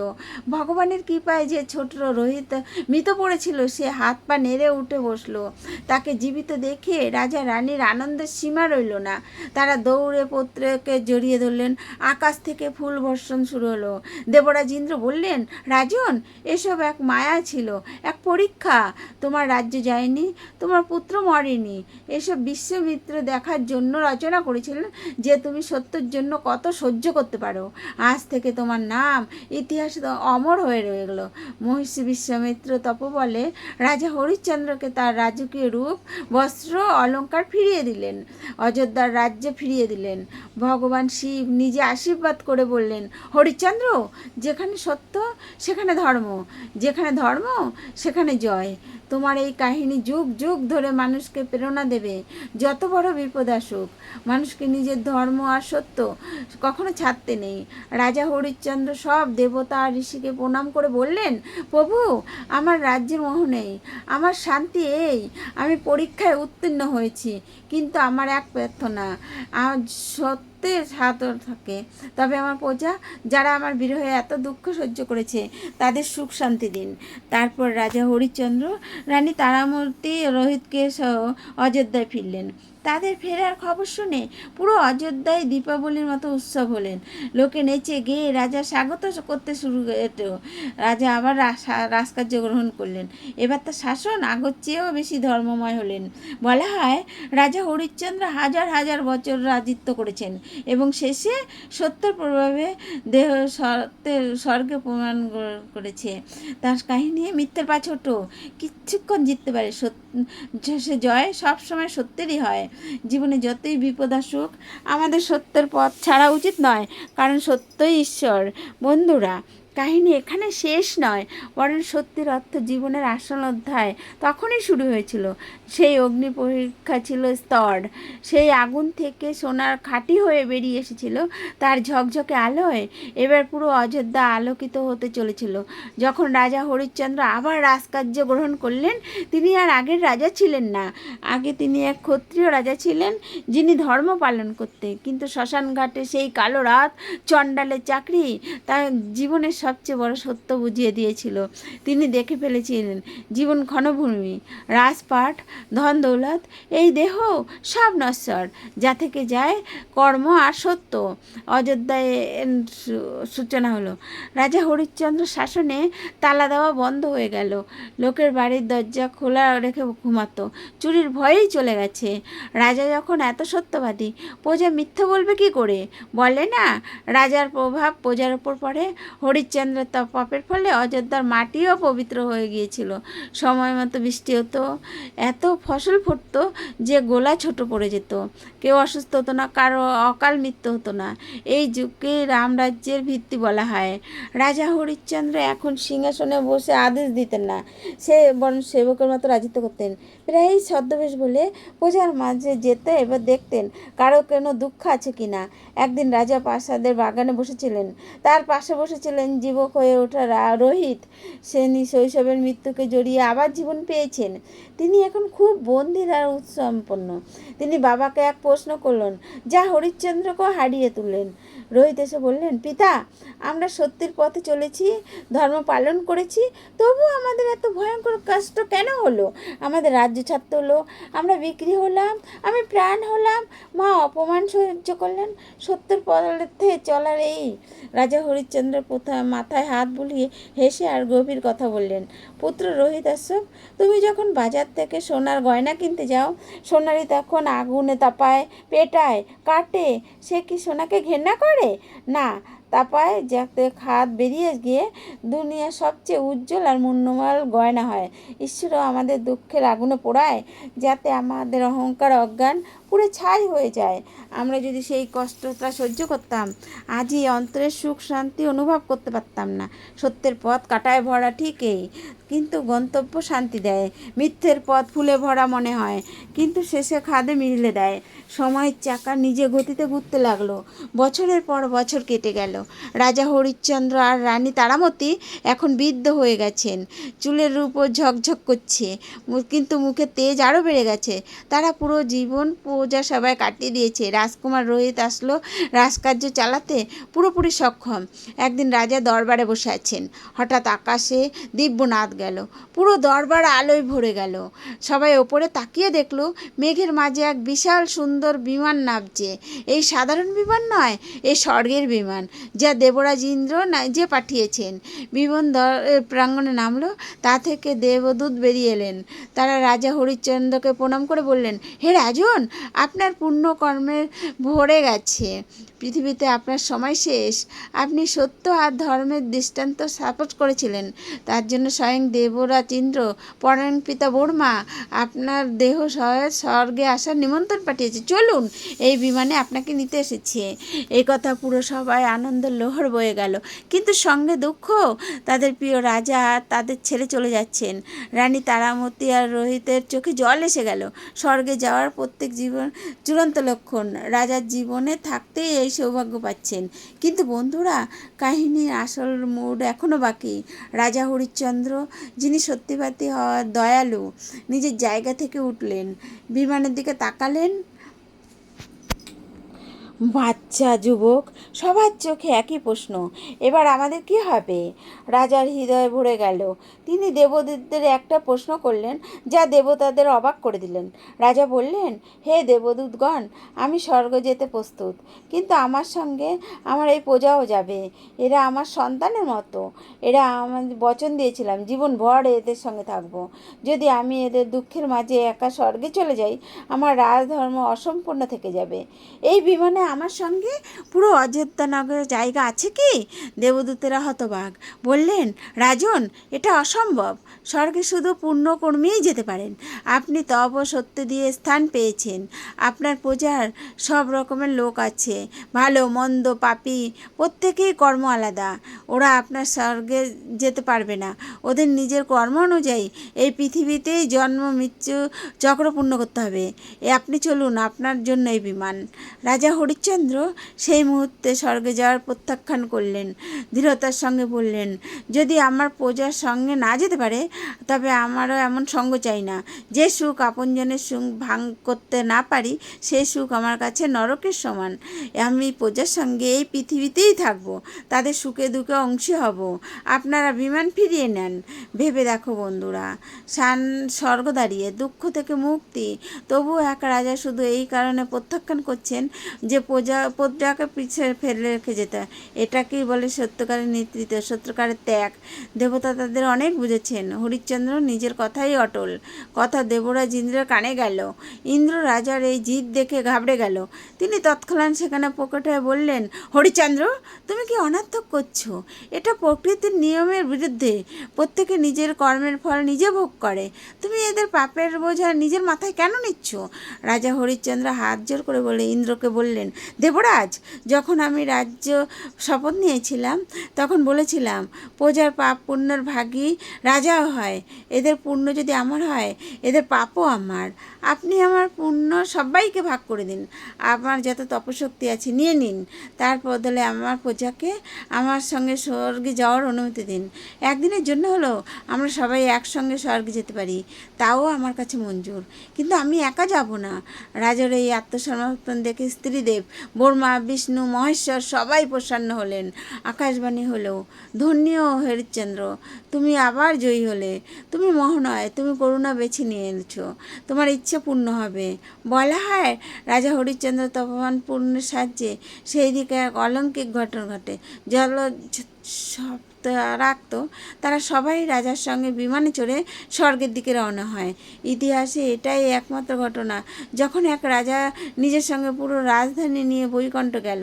ভগবানের কৃপায় যে ছোট রোহিত মৃত পড়েছিল, সে হাত পা নেড়ে উঠে বসলো। তাকে জীবিত দেখে রাজা রানীর আনন্দের সীমা রইল না। তারা দৌড়ে পুত্রকে জড়িয়ে ধরলেন। আকাশ থেকে ফুল বর্ষণ শুরু হলো। দেবরাজ ইন্দ্র বললেন, রাজন, এসব এক মায়া ছিল, এক পরীক্ষা। তোমার রাজ্য যায়নি, তোমার পুত্র মরেনি। এসব বিশ্বামিত্র দেখার জন্য রচনা করেছিলেন যে তুমি সত্যের জন্য কত সহ্য করতে পারো। আজ থেকে তোমার নাম ইতিহাসে অমর হয়ে রয়ে গেল। মহিষী বিশ্বামিত্র তপবলে রাজা হরিশ্চন্দ্রকে তার রাজকীয় রূপ, বস্ত্র, অলঙ্কার ফিরিয়ে দিলেন। অযোধ্যার রাজ্যে ফিরিয়ে দিলেন। ভগবান শিব নিজে আশীর্বাদ করে বললেন, হরিশ্চন্দ্র, যেখানে সত্য সেখানে ধর্ম, যেখানে ধর্ম সেখানে জয়। তোমার এই কাহিনী যুগ যুগ ধরে মানুষকে প্রেরণা দেবে। যত বড় বিপদ আসুক, মানুষকে নিজের ধর্ম আর সত্য কখনো ছাড়তে নেই। রাজা হরিশ্চন্দ্র সব দেবতা আর ঋষিকে প্রণাম করে বললেন, প্রভু, আমার রাজ্যের মোহ নেই, আমার শান্তি এই, আমি পরীক্ষায় উত্তীর্ণ হয়েছি, কিন্তু আমার এক প্রার্থনা, আমার সত্যের সাথে থাকে। তবে আমার প্রজা যারা আমার বিরহে এত দুঃখ সহ্য করেছে তাদের সুখ শান্তি দিন। তারপর রাজা হরিশ্চন্দ্র রানী তারামূর্তি রোহিতকে সহ অযোধ্যায় ফিরলেন। তাদের ফেরার খবর শুনে পুরো অযোধ্যায় দীপাবলির মতো উৎসব হলেন। লোকে নেচে গেয়ে রাজা স্বাগত করতে শুরু করলো। রাজা আবার রাজকার্য গ্রহণ করলেন। এবার তার শাসন আগের চেয়েও বেশি ধর্মময় হলেন। বলা হয় রাজা হরিশ্চন্দ্র হাজার হাজার বছর রাজত্ব করেছেন এবং শেষে সত্যের প্রভাবে দেহ সত্যের স্বর্গে প্রমাণ করেছে। তার কাহিনী মিথ্যের পা ছোট, কিছুক্ষণ জিততে পারে, সে জয় সবসময় সত্যেরই হয়। জীবনে যতই বিপদ আসুক আমাদের সত্যের পথ ছাড়া উচিত নয়, কারণ সত্যই ঈশ্বর। বন্ধুরা, কাহিনী এখানে শেষ নয়, বরং সত্যির অর্থ জীবনের আসল অধ্যায় তখনই শুরু হয়েছিল। সেই অগ্নি পরীক্ষা ছিল স্তর, সেই আগুন থেকে সোনার খাঁটি হয়ে বেরিয়ে এসেছিল তার ঝকঝকে আলোয়। এবার পুরো অযোধ্যা আলোকিত হতে চলেছিল। যখন রাজা হরিশ্চন্দ্র আবার রাজকার্য গ্রহণ করলেন, তিনি আর আগের রাজা ছিলেন না। আগে তিনি এক ক্ষত্রিয় রাজা ছিলেন যিনি ধর্ম পালন করতেন, কিন্তু শ্মশান ঘাটে সেই কালো রাত, চণ্ডালের চাকরি তার জীবনের সবচেয়ে বড় সত্য বুঝিয়ে দিয়েছিল। তিনি দেখে ফেলেছিলেন জীবন ক্ষণভূমি, রাজপাট, ধন দৌলত, এই দেহ সব নশ্বর, যা থেকে যায় কর্ম আর সত্য। অযোধ্যায় সূচনা হলো। রাজা হরিশ্চন্দ্র শাসনে তালা দেওয়া বন্ধ হয়ে গেল। লোকের বাড়ির দরজা খোলা রেখে ঘুমাতো, চুরির ভয়েই চলে গেছে। রাজা যখন এত সত্যবাদী, প্রজা মিথ্যে বলবে কি করে? বলে না, রাজার প্রভাব প্রজার ওপর পড়ে। হরিশ্চন্দ্রের পাপের ফলে অযোধ্যার মাটিও পবিত্র হয়ে গিয়েছিল। সময় মতো বৃষ্টি হতো, এত ফসল ফুটতো যে গোলা ছোট পড়ে যেত, কেউ অসুস্থ হতো না, কারো অকাল মৃত্যু হতো না। এই যুগকে রামরাজ্যের ভিত্তি বলা হয়। রাজা হরিশ্চন্দ্র এখন সিংহাসনে বসে আদেশ দিতেন না, সে বরং সেবকের মতো রাজত্ব করতেন। প্রায়ই ছদ্মবেশ বলে প্রজার মাঝে যেতে এবার দেখতেন কারো কোনো দুঃখ আছে কি না। একদিন রাজা প্রাসাদের বাগানে বসেছিলেন, তার পাশে বসেছিলেন যুবক হয়ে ওঠা রোহিত। সে শৈশবের মৃত্যুকে জড়িয়ে আবার জীবন পেয়েছেন। তিনি এখন খুব বন্দির আর উৎসম্পন্ন। তিনি বাবাকে এক প্রশ্ন করলেন, যা হরিশ্চন্দ্রকেও হারিয়ে তুললেন। রোহিত এসে বললেন, পিতা, আমরা সত্যের পথে চলেছি, ধর্ম পালন করেছি, তবু আমাদের এত ভয়ঙ্কর কষ্ট কেন হলো? আমাদের রাজ্য ছাড়তে হলো, আমরা বিক্রি হলাম, আমি প্রাণ হলাম, মা অপমান সহ্য করলেন, সত্যের পথে চলার এই। রাজা হরিশ্চন্দ্র মাথায় হাত বুলিয়ে হেসে আর গভীর কথা বললেন, পুত্র রোহিত অশোক, তুমি যখন বাজার থেকে সোনার গয়না কিনতে যাও, সোনারি তখন আগুনে তাপায়, পেটায়, কাটে, সে কি সোনাকে ঘেন্না করে? না, তাপায় যাতে খাদ বেরিয়ে গিয়ে দুনিয়ার সবচেয়ে উজ্জ্বল আর মূল্যবান গয়না হয়। ঈশ্বরও আমাদের দুঃখের আগুনে পোড়ায়, যাতে আমাদের অহংকার অজ্ঞান পুরো ছাই হয়ে যায়। আমরা যদি সেই কষ্টটা সহ্য করতাম, আজই অন্তরের সুখ শান্তি অনুভব করতে পারতাম না। সত্যের পথ কাটায় ভরা ঠিকই, কিন্তু গন্তব্য শান্তি দেয়। মিথ্যের পথ ফুলে ভরা মনে হয়, কিন্তু শেষে খাদে মিলে দেয়। সময়ের চাকা নিজে গতিতে ঘুরতে লাগলো। বছরের পর বছর কেটে গেল। রাজা হরিশ্চন্দ্র আর রানী তারামতী এখন বৃদ্ধ হয়ে গেছেন। চুলের উপর ঝকঝক করছে, কিন্তু মুখের তেজ আরও বেড়ে গেছে। তারা পুরো জীবন প্রজা সবাই কাটিয়ে দিয়েছে। রাজকুমার রোহিত আসলো রাজকার্য চালাতে পুরোপুরি সক্ষম। একদিন রাজা দরবারে বসে আছেন, হঠাৎ আকাশে দিব্যনাদ গেল, পুরো দরবার আলোয় ভরে গেল। সবাই ওপরে তাকিয়ে দেখলো মেঘের মাঝে এক বিশাল সুন্দর বিমান নামছে। এই সাধারণ বিমান নয়, এই স্বর্গের বিমান, যা দেবরাজ ইন্দ্র যে পাঠিয়েছেন। বিমান প্রাঙ্গণে নামলো, তা থেকে দেবদূত বেরিয়ে এলেন। তারা রাজা হরিশ্চন্দ্রকে প্রণাম করে বললেন, হে রাজন, আপনার পুণ্যকর্মের ভরে গেছে, পৃথিবীতে আপনার সময় শেষ। আপনি সত্য আর ধর্মের দৃষ্টান্ত স্থাপন করেছিলেন, তার জন্য স্বয়ং দেবরাজ ইন্দ্র পরায়ণ পিতা বর্মা আপনার দেহ সহায় স্বর্গে আসার নিমন্ত্রণ পাঠিয়েছে, চলুন, এই বিমানে আপনাকে নিতে এসেছে। এই কথা পুরো সবাই আনন্দের লোহর বয়ে গেল, কিন্তু সঙ্গে দুঃখ। তাদের প্রিয় রাজা তাদের ছেড়ে চলে যাচ্ছেন। রানী তারামতী আর রোহিতের চোখে জল এসে গেল। স্বর্গে যাওয়ার প্রত্যেক জীবন চূড়ান্ত লক্ষণ। রাজার জীবনে থাকতেই এই সৌভাগ্য পাচ্ছেন। কিন্তু বন্ধুরা, কাহিনীর আসল মোড় এখনও বাকি। রাজা হরিশ্চন্দ্র, যিনি সত্যিবাদী হওয়ার দয়ালু, নিজের জায়গা থেকে উঠলেন, বিমানের দিকে তাকালেন। বাচ্চা, যুবক, সবার চোখে একই প্রশ্ন, এবার আমাদের কি হবে? রাজার হৃদয় ভরে গেল। তিনি দেবদূতদের একটা প্রশ্ন করলেন যা দেবতাদের অবাক করে দিলেন। রাজা বললেন, হে দেবদূতগণ, আমি স্বর্গ যেতে প্রস্তুত, কিন্তু আমার সঙ্গে আমার এই প্রজাও যাবে। এরা আমার সন্তানের মতো। এরা আমার বচন দিয়েছিলাম জীবনভর এদের সঙ্গে থাকব। যদি আমি এদের দুঃখের মাঝে একা স্বর্গে চলে যাই, আমার রাজধর্ম অসম্পূর্ণ থেকে যাবে। এই বিমানে আমার সঙ্গে পুরো অযোধ্যানগরের জায়গা আছে কি? দেবদূতেরা হতবাক, বললেন, রাজন, এটা অসম্ভব। স্বর্গে শুধু পুণ্যকর্মীই যেতে পারেন। আপনি তপ সত্য দিয়ে স্থান পেয়েছেন। আপনার প্রজার সব রকমের লোক আছে, ভালো মন্দ পাপী, প্রত্যেকেই কর্ম আলাদা। ওরা আপনার স্বর্গে যেতে পারবে না। ওদের নিজের কর্ম অনুযায়ী এই পৃথিবীতেই জন্ম মৃত্যু চক্র পূর্ণ করতে হবে। আপনি চলুন, আপনার জন্য এই বিমান। রাজা হরিশ্চন্দ্র সেই মুহূর্তে স্বর্গে যাওয়ার প্রত্যাখ্যান করলেন। দৃঢ়তার সঙ্গে বললেন, যদি আমার প্রজার সঙ্গে না যেতে পারে, তবে আমারও এমন সঙ্গ চাই না। যে সুখ আপনজনের সুখ ভাঙ করতে না পারি, সেই সুখ আমার কাছে নরকের সমান। আমি প্রজার সঙ্গে এই পৃথিবীতেই থাকবো, তাদের সুখে দুঃখে অংশী হব। আপনারা বিমান ফিরিয়ে নেন। ভেবে দেখো বন্ধুরা, স্বর্গ দাঁড়িয়ে, দুঃখ থেকে মুক্তি, তবুও এক রাজা শুধু এই কারণে প্রত্যাখ্যান করছেন যে প্রজাকে পিছিয়ে ফেলে রেখে যেতে হয়। এটাকেই বলে সত্যকারের নেতৃত্ব, সত্যকারের ত্যাগ। দেবতা তাদের অনেক বুঝেছেন। হরিশ্চন্দ্র নিজের কথাই অটল। কথা দেবরাজ ইন্দ্রের কানে গেল। ইন্দ্র রাজার এই জিদ দেখে ঘাবড়ে গেল। তিনি তৎক্ষণাৎ সেখানে প্রকট হয়ে বললেন, হরিশ্চন্দ্র, তুমি কি অনর্থক করছো? এটা প্রকৃতির নিয়মের বিরুদ্ধে। প্রত্যেকে নিজের কর্মের ফল নিজে ভোগ করে। তুমি এদের পাপের বোঝা নিজের মাথায় কেন নিচ্ছ? রাজা হরিশ্চন্দ্র হাত জোর করে বলে ইন্দ্রকে বললেন, দেবরাজ, যখন আমি রাজ্য শপথ নিয়েছিলাম, তখন বলেছিলাম প্রজার পাপ পুণ্যের ভাগী রাজাও হয়। এদের পুণ্য যদি আমার হয়, এদের পাপও আমার। আপনি আমার পুণ্য সবাইকে ভাগ করে দিন। আমার যত তপশক্তি আছে নিয়ে নিন। তার বদলে আমার প্রজাকে আমার সঙ্গে স্বর্গে যাওয়ার অনুমতি দিন। একদিনের জন্য হলেও আমরা সবাই একসঙ্গে স্বর্গে যেতে পারি, তাও আমার কাছে মঞ্জুর। কিন্তু আমি একা যাব না। রাজার এই আত্মসমর্পণ দেখে স্ত্রীদেব, ব্রহ্মা, বিষ্ণু, মহেশ্বর সবাই প্রসন্ন হলেন। আকাশবাণী হলো, ধন্য হরিশ্চন্দ্র, তুমি আবার জয়ী হলে। তুমি মহানয়, তুমি করুণা বেছে নিয়েছো। তোমার ইচ্ছে পূর্ণ হবে। বলা হয়, রাজা হরিশ্চন্দ্র তপমান পূর্ণের সাহায্যে সেই দিকে এক অলৌকিক ঘটনা ঘটে। জল রাখত, তারা সবাই রাজার সঙ্গে বিমানে চড়ে স্বর্গের দিকে রওনা হয়। ইতিহাসে এটাই একমাত্র ঘটনা যখন এক রাজা নিজের সঙ্গে পুরো রাজধানী নিয়ে বৈকুণ্ঠ গেল।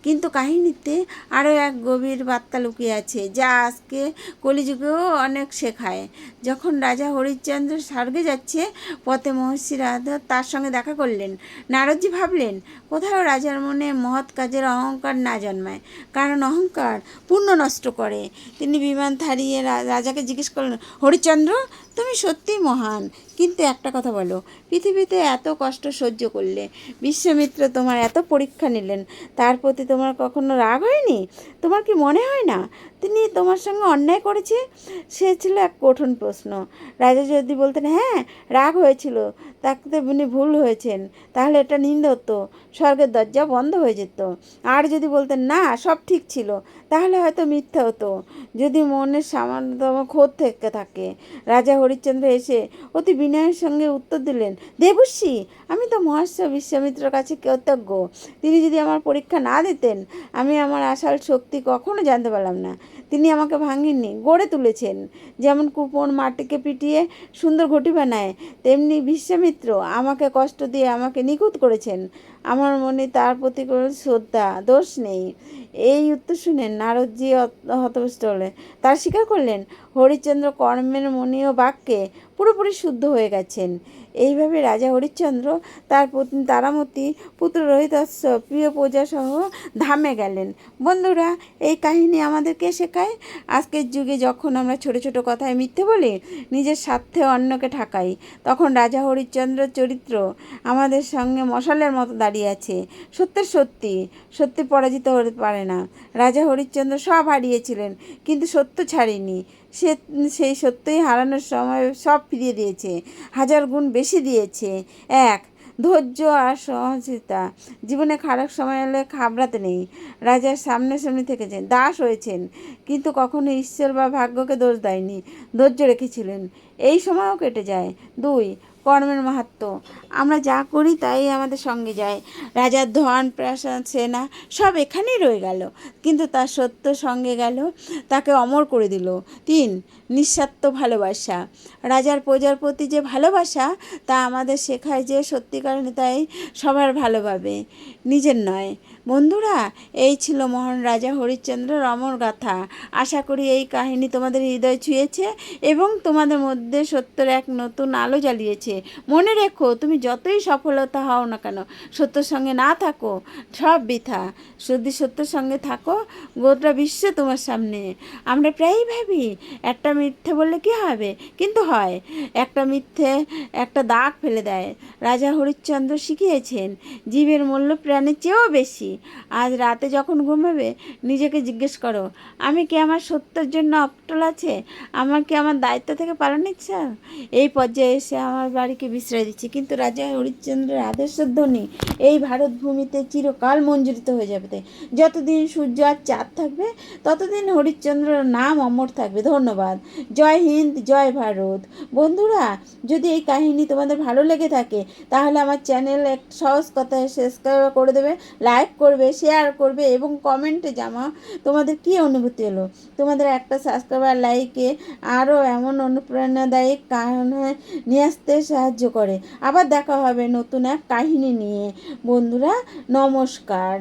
কিন্তু কাহিনীতে আরও এক গভীর বার্তা লুকিয়ে আছে, যা আজকে কলিযুগেও অনেক শেখায়। যখন রাজা হরিশ্চন্দ্র স্বর্গে যাচ্ছে, পথে মহর্ষি রাধা তার সঙ্গে দেখা করলেন। নারদজি ভাবলেন, কোথাও রাজার মনে মহৎ কাজের অহংকার না জন্মায়, কারণ অহংকার পুণ্য নষ্ট করে। তিনি বিমান থামিয়ে রাজাকে জিজ্ঞেস করলেন, হরিশ্চন্দ্র, তুমি সত্যিই মহান, কিন্তু একটা কথা বলো, পৃথিবীতে এত কষ্ট সহ্য করলে, বিশ্বামিত্র তোমার এত পরীক্ষা নিলেন, তার প্রতি তোমার কখনো রাগ হয়নি? তোমার কি মনে হয় না তিনি তোমার সঙ্গে অন্যায় করেছে? সে ছিল এক কঠিন প্রশ্ন। রাজা যদি বলতেন, হ্যাঁ, রাগ হয়েছিল, তাতে উনি ভুল হয়েছেন, তাহলে এটা নিন্দা হতো, স্বর্গের দরজা বন্ধ হয়ে যেত। আর যদি বলতেন, না, সব ঠিক ছিল, তাহলে হয়তো মিথ্যা হতো, যদি মনের সামান্যতম ক্ষোভ থেকে থাকে। রাজা হরিশ্চন্দ্র এসে অতি বিনয়ের সঙ্গে উত্তর দিলেন, দেবর্ষি, আমি তো মহর্ষি বিশ্বামিত্রের কাছে কৃতজ্ঞ। তিনি যদি আমার পরীক্ষা না দিতেন, দিতেন, আমি আমার আসল শক্তি কখনো জানতে পারলাম না। তিনি আমাকে ভাঙেননি, গড়ে তুলেছেন। যেমন কুপন মাটিকে পিটিয়ে সুন্দর ঘটি বানায়, তেমনি বিশ্বামিত্র আমাকে কষ্ট দিয়ে আমাকে নিখুঁত করেছেন। আমার মনে তার প্রতি কোনো শ্রদ্ধা, দোষ নেই। এই উত্তর শুনে নারদজি হতভম্ব হলেন। তার স্বীকার করলেন, হরিশ্চন্দ্র কর্মের মনি ও বাক্যে পুরোপুরি শুদ্ধ হয়ে গেছেন। এইভাবে রাজা হরিশ্চন্দ্র তার পত্নী তারামতী, পুত্র রোহিতস্য, প্রিয় প্রজা সহ ধামে গেলেন। বন্ধুরা, এই কাহিনী আমাদেরকে শেখায়, আজকের যুগে যখন আমরা ছোট ছোট কথায় মিথ্যে বলি, নিজের স্বার্থে অন্যকে ঠকাই, তখন রাজা হরিশ্চন্দ্রের চরিত্র আমাদের সঙ্গে মশালের মতো দাঁড়িয়ে আছে। সত্যের সত্যি পরাজিত হতে পারে না। রাজা হরিশ্চন্দ্র সব হারিয়েছিলেন, কিন্তু সত্য ছাড়েনি। সেই সত্যই হারানোর সময় সব ফিরিয়ে দিয়েছে, 1000 গুণ বেশি দিয়েছে। এক, ধৈর্য আর সহনশীলতা। জীবনে খারাপ সময় এলে ঘাবড়াতে নেই। রাজার সামনাসামনি থেকেছেন, দাস হয়েছেন, কিন্তু কখনো ঈশ্বর বা ভাগ্যকে দোষ দেয়নি, ধৈর্য রেখেছিলেন। এই সময়ও কেটে যায়। 2, কর্মের মাহাত্ম্য। আমরা যা করি তাই আমাদের সঙ্গে যায়। রাজার ধন, প্রাসাদ, সেনা সব এখানেই রয়ে গেল, কিন্তু তার সত্য সঙ্গে গেল, তাকে অমর করে দিল। 3, নিঃস্বার্থ ভালোবাসা। রাজার প্রজার প্রতি যে ভালোবাসা, তা আমাদের শেখায় যে সত্যিকার নেতাই সবার ভালোভাবে, নিজের নয়। বন্ধুরা, এই ছিল মহান রাজা হরিশ্চন্দ্রের অমর গাথা। আশা করি এই কাহিনী তোমাদের হৃদয় ছুঁয়েছে এবং তোমাদের মধ্যে সত্যের এক নতুন আলো জ্বালিয়েছে। মনে রেখো, তুমি যতই সফলতা হও না কেন, সত্যের সঙ্গে না থাকো, সব বৃথা। যদি সত্যের সঙ্গে থাকো, গোটা বিশ্ব তোমার সামনে। আমরা প্রায়ই ভাবি একটা মিথ্যে বললে কী হবে, কিন্তু হয়। একটা মিথ্যে একটা দাগ ফেলে দেয়। রাজা হরিশ্চন্দ্র শিখিয়েছেন, জীবের মূল্য প্রাণের চেয়েও বেশি। আজ রাতে যখন ঘুমাবে, নিজেকে জিজ্ঞেস করো, আমি কি আমার সত্যের জন্য অটল আছে? আমার কি আমার দায়িত্ব থেকে পালানোর ইচ্ছা? এই পর্যায়ে এসে আমার বাড়িকে বিশ্রয় দিচ্ছি, কিন্তু রাজা হরিশ্চন্দ্রের আদর্শের ধ্বনি এই ভারত ভূমিতে চিরকাল মঞ্জুরিত হয়ে যাবে। যতদিন সূর্য আর চাঁদ থাকবে, ততদিন হরিশ্চন্দ্রের নাম অমর থাকবে। ধন্যবাদ। জয় হিন্দ, জয় ভারত। বন্ধুরা, যদি এই কাহিনী তোমাদের ভালো লেগে থাকে, তাহলে আমার চ্যানেল এক সহজ কথায় সাবস্ক্রাইব করে দেবে, লাইক করবে, শেয়ার করবে এবং কমেন্টে জানাও তোমাদের কী অনুভূতি হলো। তোমাদের একটা সাবস্ক্রাইব আর লাইকে আরও এমন অনুপ্রেরণাদায়ী কাহিনী নিয়ে আসতে সাহায্য করে। আবার দেখা হবে নতুন এক কাহিনী নিয়ে। বন্ধুরা, নমস্কার।